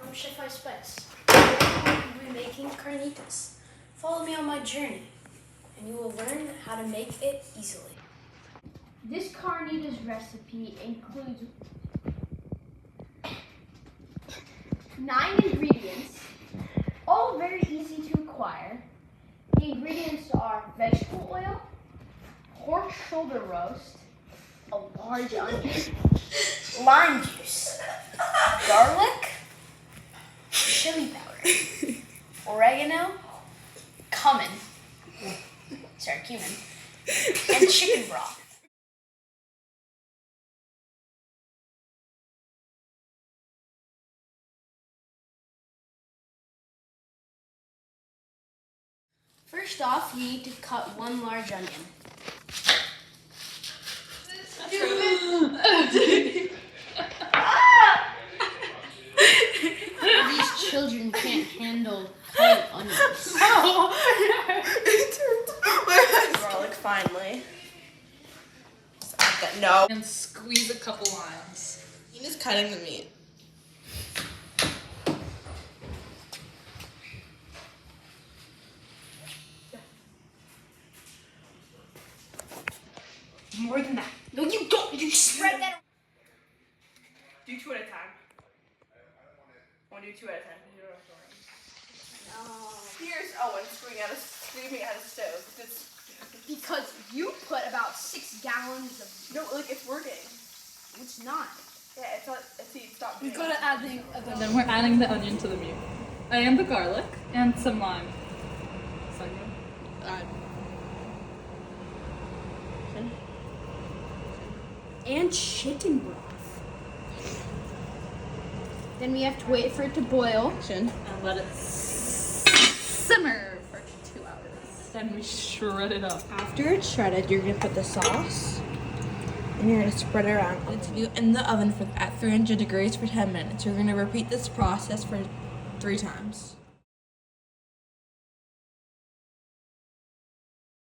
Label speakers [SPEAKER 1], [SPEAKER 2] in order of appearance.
[SPEAKER 1] from Chef I Spice. Today we'll be making carnitas. Follow me on my journey, and you will learn how to make it easily. This carnitas recipe includes 9 ingredients, all very easy to acquire. The ingredients are vegetable oil, pork shoulder roast, a large onion, lime juice, garlic, chili powder, oregano, cumin, and chicken broth. First off, you need to cut 1 large onion. These children can't handle cutting onions.
[SPEAKER 2] Garlic finally. No.
[SPEAKER 3] And squeeze a couple limes.
[SPEAKER 2] Ian is cutting the meat.
[SPEAKER 1] More than that. No, you don't. You spread that.
[SPEAKER 2] Do 2 at a time. I want to do 2 at a time. Here's Owen screaming at a stove.
[SPEAKER 1] Because you put about 6 gallons of.
[SPEAKER 2] No, look, it's working.
[SPEAKER 1] It's not.
[SPEAKER 2] Yeah, it's not. See, stop.
[SPEAKER 1] You gotta add the.
[SPEAKER 3] And then we're adding the onion to the meat. And the garlic. And some lime.
[SPEAKER 1] And chicken broth. Then we have to wait for it to boil.
[SPEAKER 3] And let it simmer for 2 hours. Then we shred it up.
[SPEAKER 2] After it's shredded, you're gonna put the sauce, and you're gonna spread it around. It's in the oven at 300 degrees for 10 minutes. You're gonna repeat this process for 3 times.